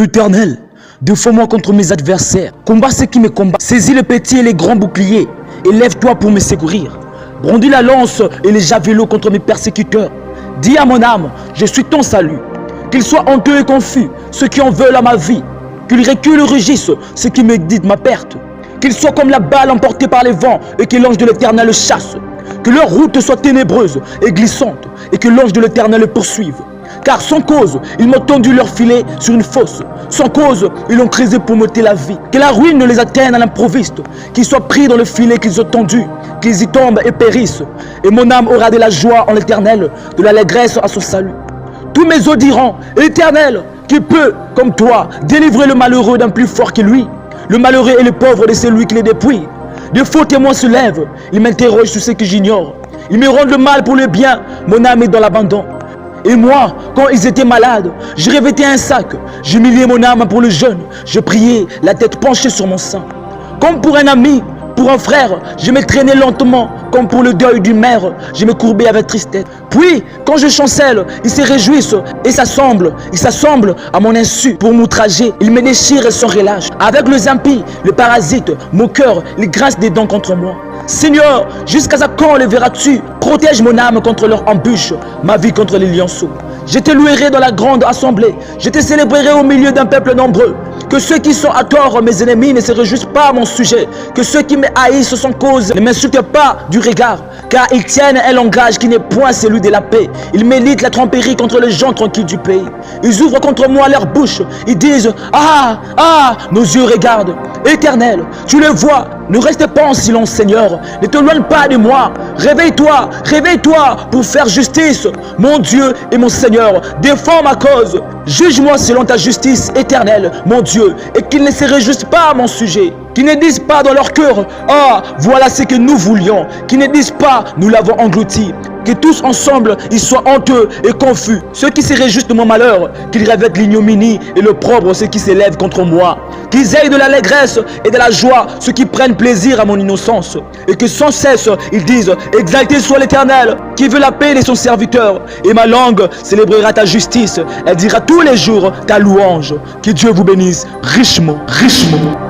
Éternel, défends-moi contre mes adversaires. Combat ceux qui me combattent. Saisis les petits et les grands boucliers et lève-toi pour me secourir. Brandis la lance et les javelots contre mes persécuteurs. Dis à mon âme, je suis ton salut. Qu'ils soient honteux et confus, ceux qui en veulent à ma vie. Qu'ils reculent et rugissent, ceux qui méditent ma perte. Qu'ils soient comme la balle emportée par les vents et que l'ange de l'Éternel le chasse. Que leur route soit ténébreuse et glissante et que l'ange de l'Éternel le poursuive. Car sans cause, ils m'ont tendu leur filet sur une fosse. Sans cause, ils l'ont creusé pour m'ôter la vie. Que la ruine ne les atteigne à l'improviste. Qu'ils soient pris dans le filet qu'ils ont tendu. Qu'ils y tombent et périssent. Et mon âme aura de la joie en l'Éternel, de l'allégresse à son salut. Tous mes os diront, Éternel, qui peut, comme toi, délivrer le malheureux d'un plus fort que lui. Le malheureux et le pauvre de celui qui les dépouille. De faux témoins se lèvent. Ils m'interrogent sur ce que j'ignore. Ils me rendent le mal pour le bien. Mon âme est dans l'abandon. Et moi, quand ils étaient malades, je revêtais un sac. J'humiliais mon âme pour le jeûne. Je priais, la tête penchée sur mon sein. Comme pour un ami, pour un frère, je me traînais lentement. Comme pour le deuil d'une mère, je me courbais avec tristesse. Puis, quand je chancelle, ils se réjouissent et s'assemblent. Ils s'assemblent à mon insu pour m'outrager. Ils me déchirent sans relâche. Avec les impies, les parasites, moqueurs, ils grincent des dents contre moi. Seigneur, jusqu'à quand les verras-tu? Protège mon âme contre leur embûche, ma vie contre les lionceaux. Je te louerai dans la grande assemblée. Je te célébrerai au milieu d'un peuple nombreux. Que ceux qui sont à tort, mes ennemis, ne se réjouissent pas à mon sujet. Que ceux qui me haïssent sans cause ne m'insultent pas du regard. Car ils tiennent un langage qui n'est point celui de la paix. Ils méditent la tromperie contre les gens tranquilles du pays. Ils ouvrent contre moi leur bouche. Ils disent, ah, ah, nos yeux regardent. Éternel, tu le vois. Ne reste pas en silence, Seigneur. Ne t'éloigne pas de moi. Réveille-toi, réveille-toi pour faire justice. Mon Dieu et mon Seigneur, défends ma cause. Juge-moi selon ta justice éternelle, mon Dieu, et qu'ils ne se réjouissent pas à mon sujet. Qu'ils ne disent pas dans leur cœur, ah, voilà ce que nous voulions. Qu'ils ne disent pas, nous l'avons englouti. Que tous ensemble, ils soient honteux et confus. Ceux qui se réjouissent de mon malheur, qu'ils revêtent l'ignominie et l'opprobre, ceux qui s'élèvent contre moi. Qu'ils aient de l'allégresse et de la joie, ceux qui prennent plaisir à mon innocence. Et que sans cesse, ils disent, exalté soit l'Éternel, qui veut la paix de son serviteur. Et ma langue célébrera ta justice. Elle dira tous les jours ta louange. Que Dieu vous bénisse richement, richement.